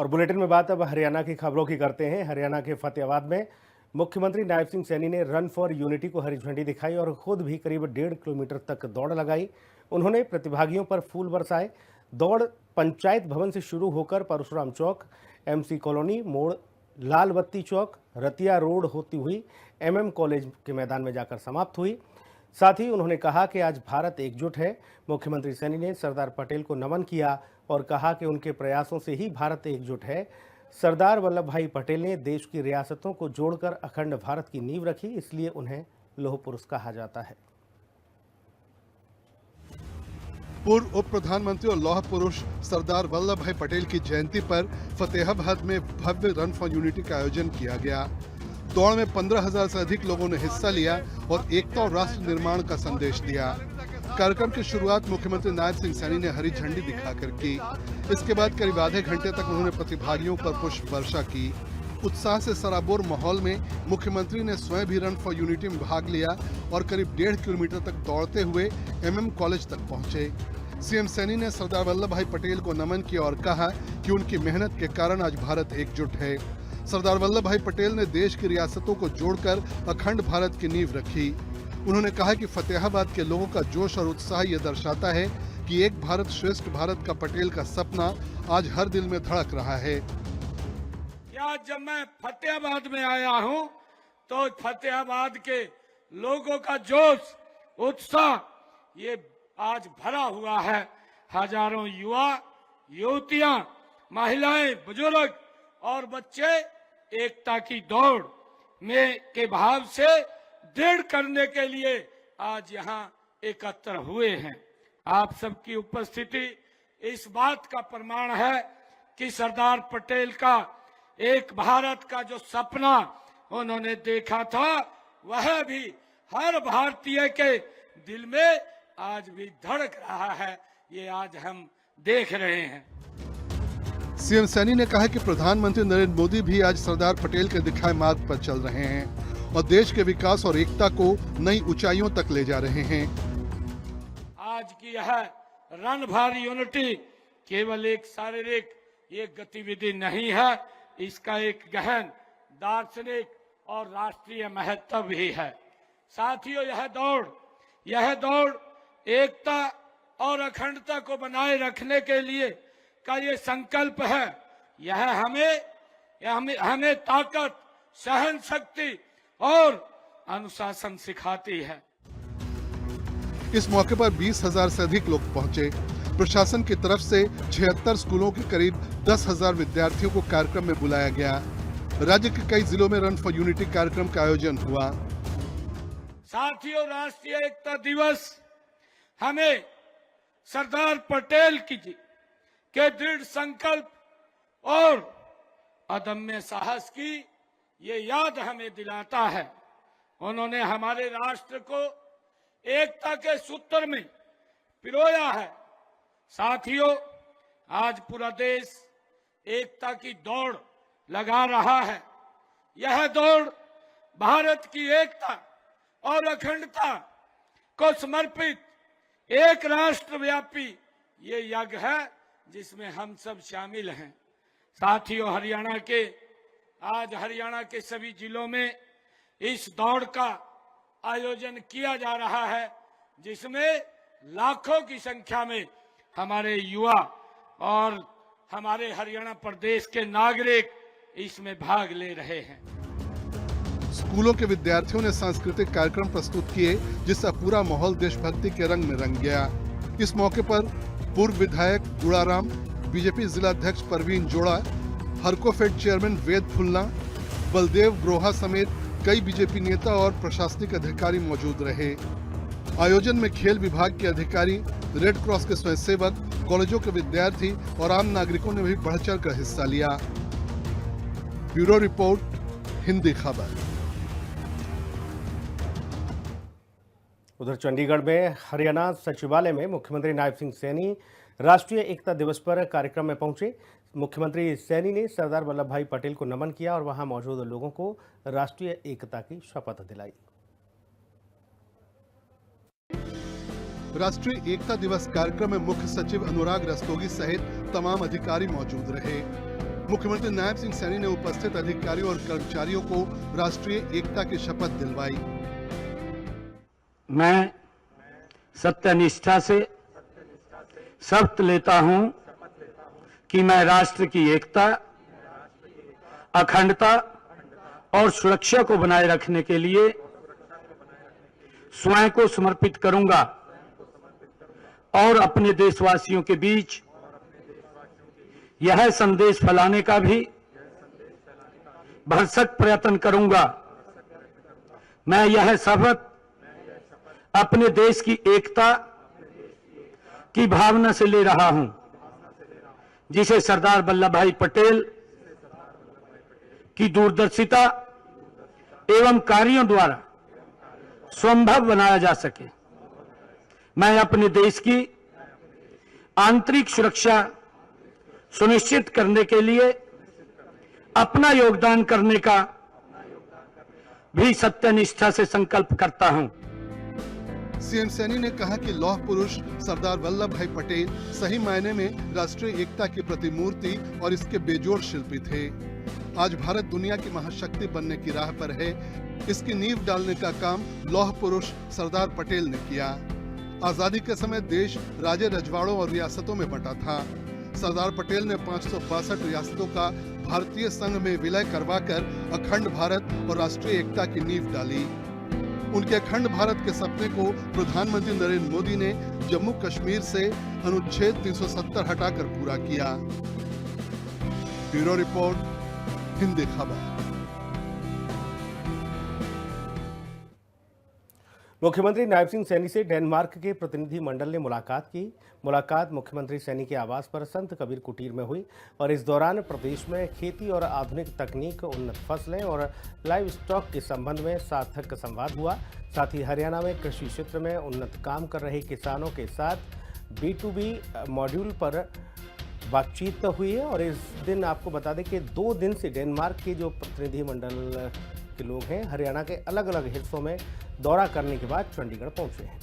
और बुलेटिन में बात अब हरियाणा की खबरों की करते हैं। हरियाणा के फतेहाबाद में मुख्यमंत्री नायब सिंह सैनी ने रन फॉर यूनिटी को हरी झंडी दिखाई और खुद भी करीब 1.5 किलोमीटर तक दौड़ लगाई। उन्होंने प्रतिभागियों पर फूल बरसाए। दौड़ पंचायत भवन से शुरू होकर परशुराम चौक, एमसी कॉलोनी मोड़, लाल बत्ती चौक, रतिया रोड होती हुई एमएम कॉलेज के मैदान में जाकर समाप्त हुई। साथ ही उन्होंने कहा कि आज भारत एकजुट है। मुख्यमंत्री सैनी ने सरदार पटेल को नमन किया और कहा कि उनके प्रयासों से ही भारत एकजुट है। सरदार वल्लभ भाई पटेल ने देश की रियासतों को जोड़कर अखंड भारत की नींव रखी, इसलिए उन्हें लौह पुरुष कहा जाता है। पूर्व उप प्रधानमंत्री और लौह पुरुष सरदार वल्लभ भाई पटेल की जयंती पर फतेहाबाद में भव्य रन फॉर यूनिटी का आयोजन किया गया। दौड़ में 15,000 से अधिक लोगों ने हिस्सा लिया और एकता और राष्ट्र निर्माण का संदेश दिया। कार्यक्रम की शुरुआत मुख्यमंत्री नायब सिंह सैनी ने हरी झंडी दिखाकर की। इसके बाद करीब आधे घंटे तक उन्होंने प्रतिभागियों पर पुष्प वर्षा की। उत्साह से सराबोर माहौल में मुख्यमंत्री ने स्वयं भी रन फॉर यूनिटी में भाग लिया और करीब 1.5 किलोमीटर तक दौड़ते हुए एमएम कॉलेज तक पहुंचे। सीएम सैनी ने सरदार वल्लभ भाई पटेल को नमन किया और कहा कि उनकी मेहनत के कारण आज भारत एकजुट है। सरदार वल्लभ भाई पटेल ने देश की रियासतों को जोड़कर अखंड भारत की नींव रखी। उन्होंने कहा कि फतेहाबाद के लोगों का जोश और उत्साह ये दर्शाता है कि एक भारत श्रेष्ठ भारत का पटेल का सपना आज हर दिल में धड़क रहा है। आज जब मैं फतेहाबाद में आया हूं तो फतेहाबाद के लोगों का जोश, उत्साह ये आज भरा हुआ है। हजारों युवा, युवतियां, महिलाएं, बुजुर्ग और बच्चे एकता की दौड़ में के भाव से दृढ़ करने के लिए आज यहाँ एकत्र हुए हैं। आप सबकी उपस्थिति इस बात का प्रमाण है कि सरदार पटेल का एक भारत का जो सपना उन्होंने देखा था वह भी हर भारतीय के दिल में आज भी धड़क रहा है। ये आज हम देख रहे हैं। सीएम सैनी ने कहा कि प्रधानमंत्री नरेंद्र मोदी भी आज सरदार पटेल के दिखाए मार्ग पर चल रहे हैं और देश के विकास और एकता को नई ऊंचाइयों तक ले जा रहे हैं। आज की यह रन फॉर यूनिटी केवल एक शारीरिक ये गतिविधि नहीं है, इसका एक गहन दार्शनिक और राष्ट्रीय महत्व भी है। साथियों, यह दौड़ एकता और अखंडता को बनाए रखने के लिए का ये संकल्प है। यह हमें ताकत, सहन शक्ति और अनुशासन सिखाती है। इस मौके पर 20,000 से अधिक लोग पहुंचे। प्रशासन की तरफ से 76 स्कूलों के करीब 10,000 विद्यार्थियों को कार्यक्रम में बुलाया गया। राज्य के कई जिलों में रन फॉर यूनिटी कार्यक्रम का आयोजन हुआ। साथियों, राष्ट्रीय एकता दिवस हमें सरदार पटेल के दृढ़ संकल्प और अदम्य साहस की ये याद हमें दिलाता है। उन्होंने हमारे राष्ट्र को एकता के सूत्र में पिरोया है। साथियों, आज पूरा देश एकता की दौड़ लगा रहा है। यह दौड़ भारत की एकता और अखंडता को समर्पित एक राष्ट्रव्यापी ये यज्ञ है जिसमें हम सब शामिल हैं। साथियों, आज हरियाणा के सभी जिलों में इस दौड़ का आयोजन किया जा रहा है, जिसमें लाखों की संख्या में हमारे युवा और हमारे हरियाणा प्रदेश के नागरिक इसमें भाग ले रहे हैं। स्कूलों के विद्यार्थियों ने सांस्कृतिक कार्यक्रम प्रस्तुत किए, जिससे पूरा माहौल देशभक्ति के रंग में रंग गया। इस मौके पर पूर्व विधायक गुड़ाराम, बीजेपी जिला अध्यक्ष परवीन जोड़ा, हरकोफेड चेयरमैन वेद फुल्ला, बलदेव ग्रोहा समेत कई बीजेपी नेता और प्रशासनिक अधिकारी मौजूद रहे। आयोजन में खेल विभाग के अधिकारी, रेड क्रॉस के स्वयंसेवक, कॉलेजों के विद्यार्थी और आम नागरिकों ने भी बढ़-चढ़ कर हिस्सा लिया। ब्यूरो रिपोर्ट, हिंदी खबर। उधर चंडीगढ़ में हरियाणा सचिवालय में मुख्यमंत्री नायब सिंह सैनी राष्ट्रीय एकता दिवस पर कार्यक्रम में पहुंचे। मुख्यमंत्री सैनी ने सरदार वल्लभ भाई पटेल को नमन किया और वहां मौजूद लोगों को राष्ट्रीय एकता की शपथ दिलाई। राष्ट्रीय एकता दिवस कार्यक्रम में मुख्य सचिव अनुराग रस्तोगी सहित तमाम अधिकारी मौजूद रहे। मुख्यमंत्री नायब सिंह सैनी ने उपस्थित अधिकारियों और कर्मचारियों को राष्ट्रीय एकता की शपथ दिलवाई। मैं सत्यनिष्ठा से शपथ लेता हूं कि मैं राष्ट्र की एकता, अखंडता और सुरक्षा को बनाए रखने के लिए स्वयं को समर्पित करूंगा और अपने देशवासियों के बीच यह संदेश फैलाने का भी भरसक प्रयत्न करूंगा। मैं यह शपथ अपने देश की एकता की भावना से ले रहा हूं, जिसे सरदार वल्लभ भाई पटेल की दूरदर्शिता एवं कार्यों द्वारा संभव बनाया जा सके। मैं अपने देश की आंतरिक सुरक्षा सुनिश्चित करने के लिए अपना योगदान करने का भी सत्यनिष्ठा से संकल्प करता हूं। सीएम सैनी ने कहा कि लौह पुरुष सरदार वल्लभ भाई पटेल सही मायने में राष्ट्रीय एकता की प्रतिमूर्ति और इसके बेजोड़ शिल्पी थे। आज भारत दुनिया की महाशक्ति बनने की राह पर है। इसकी नींव डालने का काम लौह पुरुष सरदार पटेल ने किया। आजादी के समय देश राजे रजवाड़ों और रियासतों में बंटा था। सरदार पटेल ने 562 रियासतों का भारतीय संघ में विलय करवाकर अखंड भारत और राष्ट्रीय एकता की नींव डाली। उनके अखंड भारत के सपने को प्रधानमंत्री नरेंद्र मोदी ने जम्मू कश्मीर से अनुच्छेद 370 हटाकर पूरा किया। ब्यूरो रिपोर्ट, हिंदी खबर। मुख्यमंत्री नायब सिंह सैनी से डेनमार्क के प्रतिनिधि मंडल ने मुलाकात की। मुलाकात मुख्यमंत्री सैनी के आवास पर संत कबीर कुटीर में हुई और इस दौरान प्रदेश में खेती और आधुनिक तकनीक, उन्नत फसलें और लाइव स्टॉक के संबंध में सार्थक संवाद हुआ। साथ ही हरियाणा में कृषि क्षेत्र में उन्नत काम कर रहे किसानों के साथ B2B मॉड्यूल पर बातचीत हुई है। और इस दिन आपको बता दें कि 2 दिन से डेनमार्क के जो प्रतिनिधि मंडल के लोग हैं, हरियाणा के अलग अलग हिस्सों में दौरा करने के बाद चंडीगढ़ पहुंचे हैं।